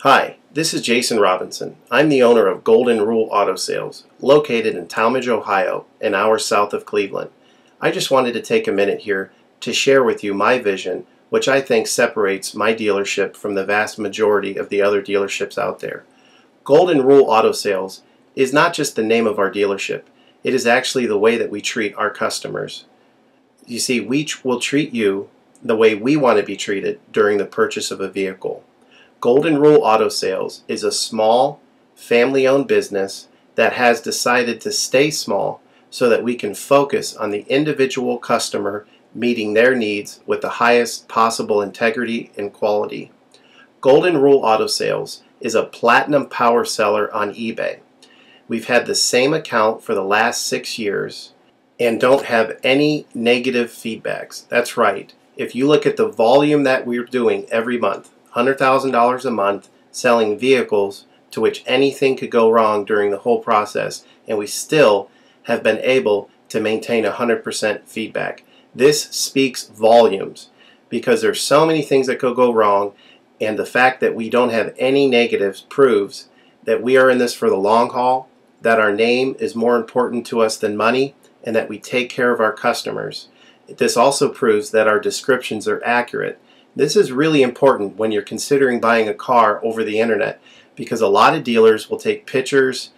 Hi, this is Jason Robinson. I'm the owner of Golden Rule Auto Sales, located in Tallmadge, Ohio, an hour south of Cleveland. I just wanted to take a minute here to share with you my vision, which I think separates my dealership from the vast majority of the other dealerships out there. Golden Rule Auto Sales is not just the name of our dealership, it is actually the way that we treat our customers. You see, we will treat you the way we want to be treated during the purchase of a vehicle. Golden Rule Auto Sales is a small, family-owned business that has decided to stay small so that we can focus on the individual customer meeting their needs with the highest possible integrity and quality. Golden Rule Auto Sales is a platinum power seller on eBay. We've had the same account for the last 6 years and don't have any negative feedbacks. That's right. If you look at the volume that we're doing every month, $100,000 a month selling vehicles to which anything could go wrong during the whole process, and we still have been able to maintain 100% feedback. This speaks volumes because there's so many things that could go wrong, and the fact that we don't have any negatives proves that we are in this for the long haul, that our name is more important to us than money, and that we take care of our customers. This also proves that our descriptions are accurate. This is really important when you're considering buying a car over the internet, because a lot of dealers will take pictures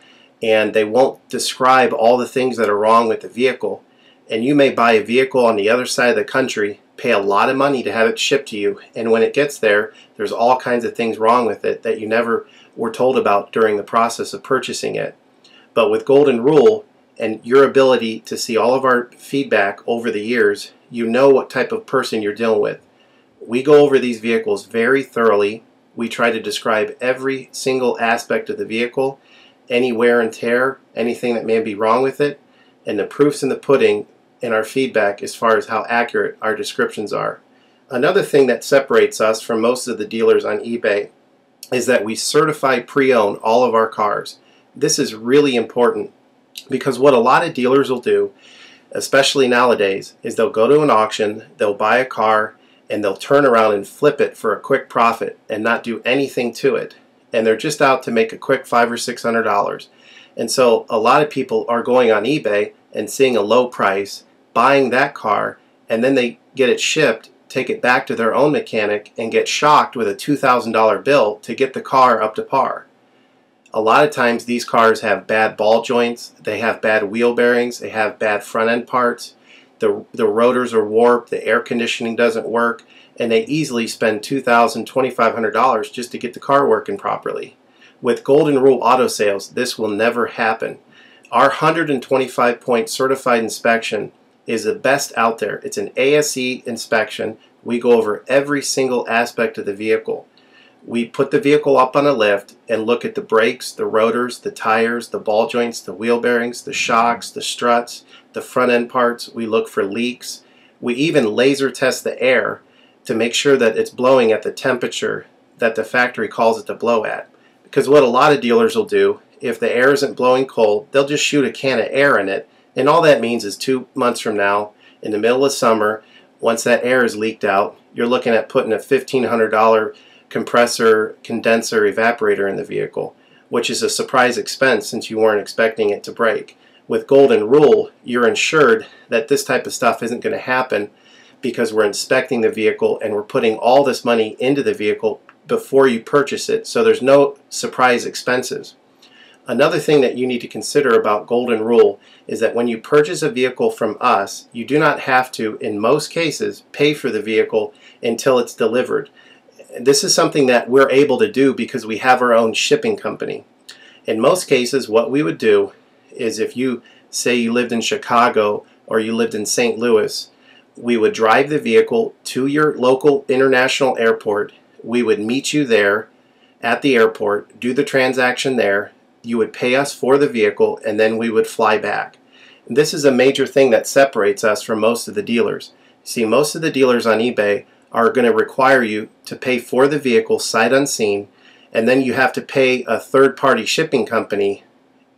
and they won't describe all the things that are wrong with the vehicle, and you may buy a vehicle on the other side of the country, pay a lot of money to have it shipped to you, and when it gets there, there's all kinds of things wrong with it that you never were told about during the process of purchasing it. But with Golden Rule and your ability to see all of our feedback over the years, you know what type of person you're dealing with. We go over these vehicles very thoroughly. We try to describe every single aspect of the vehicle, any wear and tear, anything that may be wrong with it, and the proof's in the pudding in our feedback as far as how accurate our descriptions are. Another thing that separates us from most of the dealers on eBay is that we certify pre-owned all of our cars. This is really important because what a lot of dealers will do, especially nowadays, is they'll go to an auction, they'll buy a car, and they'll turn around and flip it for a quick profit and not do anything to it. And they're just out to make a quick $500 or $600. And so a lot of people are going on eBay and seeing a low price, buying that car, and then they get it shipped, take it back to their own mechanic, and get shocked with a $2,000 bill to get the car up to par. A lot of times these cars have bad ball joints, they have bad wheel bearings, they have bad front end parts. The rotors are warped, the air conditioning doesn't work, and they easily spend $2,000, $2,500 just to get the car working properly. With Golden Rule Auto Sales, this will never happen. Our 125-point certified inspection is the best out there. It's an ASE inspection. We go over every single aspect of the vehicle. We put the vehicle up on a lift and look at the brakes, the rotors, the tires, the ball joints, the wheel bearings, the shocks, the struts, the front end parts. We look for leaks. We even laser test the air to make sure that it's blowing at the temperature that the factory calls it to blow at. Because what a lot of dealers will do, if the air isn't blowing cold, they'll just shoot a can of air in it, and all that means is 2 months from now, in the middle of summer, once that air is leaked out, you're looking at putting a $1,500 compressor, condenser, evaporator in the vehicle, which is a surprise expense since you weren't expecting it to break. With Golden Rule, you're ensured that this type of stuff isn't going to happen because we're inspecting the vehicle and we're putting all this money into the vehicle before you purchase it, so there's no surprise expenses. Another thing that you need to consider about Golden Rule is that when you purchase a vehicle from us, you do not have to, in most cases, pay for the vehicle until it's delivered. This is something that we're able to do because we have our own shipping company. In most cases, what we would do is if you say you lived in Chicago or you lived in St. Louis, we would drive the vehicle to your local international airport. We would meet you there at the airport, do the transaction there. You would pay us for the vehicle, and then we would fly back. And this is a major thing that separates us from most of the dealers. See, most of the dealers on eBay are going to require you to pay for the vehicle sight unseen, and then you have to pay a third-party shipping company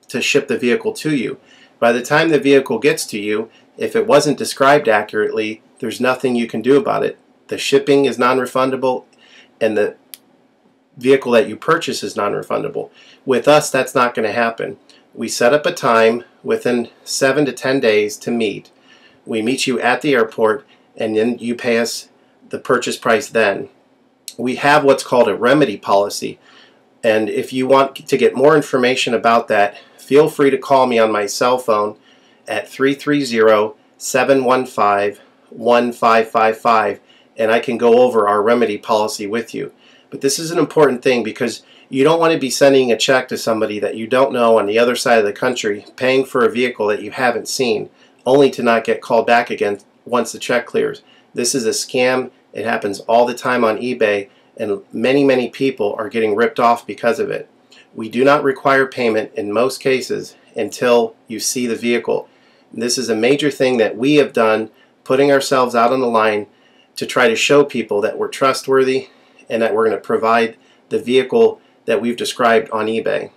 to ship the vehicle to you. By the time the vehicle gets to you, if it wasn't described accurately, there's nothing you can do about it. The shipping is non-refundable, and vehicle that you purchase is non-refundable. With us, that's not going to happen. We set up a time within 7 to 10 days to meet. We meet you at the airport, and then you pay us the purchase price then. We have what's called a remedy policy, and if you want to get more information about that, feel free to call me on my cell phone at 330-715-1555, and I can go over our remedy policy with you. But this is an important thing because you don't want to be sending a check to somebody that you don't know on the other side of the country, paying for a vehicle that you haven't seen, only to not get called back again once the check clears. This is a scam. It happens all the time on eBay, and many people are getting ripped off because of it. We do not require payment in most cases until you see the vehicle. And this is a major thing that we have done, putting ourselves out on the line to try to show people that we're trustworthy and that we're going to provide the vehicle that we've described on eBay.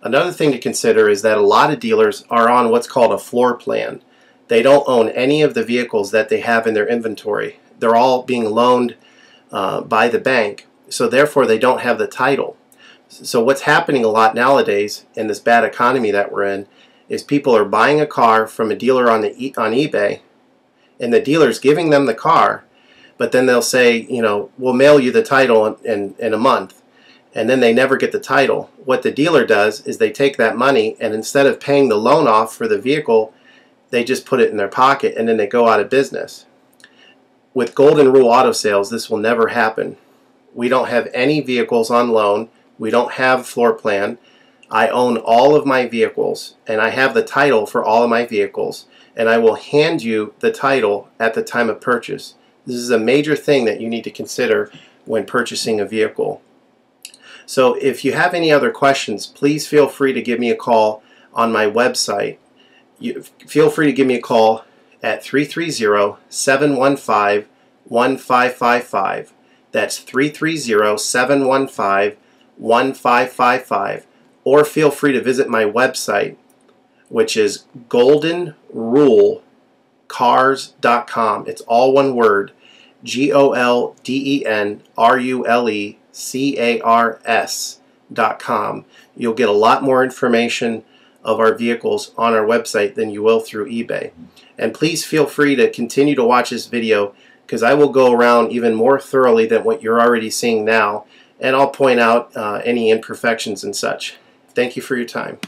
Another thing to consider is that a lot of dealers are on what's called a floor plan. They don't own any of the vehicles that they have in their inventory. They're all being loaned by the bank, so therefore they don't have the title. So what's happening a lot nowadays in this bad economy that we're in is people are buying a car from a dealer on eBay, and the dealer's giving them the car, but then they'll say, you know, we'll mail you the title in a month, and then they never get the title. What the dealer does is they take that money, and instead of paying the loan off for the vehicle, they just put it in their pocket, and then they go out of business. With Golden Rule Auto Sales, this will never happen. We don't have any vehicles on loan. We don't have floor plan. I own all of my vehicles, and I have the title for all of my vehicles, and I will hand you the title at the time of purchase. This is a major thing that you need to consider when purchasing a vehicle. So if you have any other questions, please feel free to give me a call on my website. Feel free to give me a call at 330-715-1555. That's 330-715-1555. Or feel free to visit my website, which is goldenrulecars.com. It's all one word, goldenrulecars.com. You'll get a lot more information of our vehicles on our website than you will through eBay. And please feel free to continue to watch this video, because I will go around even more thoroughly than what you're already seeing now, and I'll point out any imperfections and such. Thank you for your time.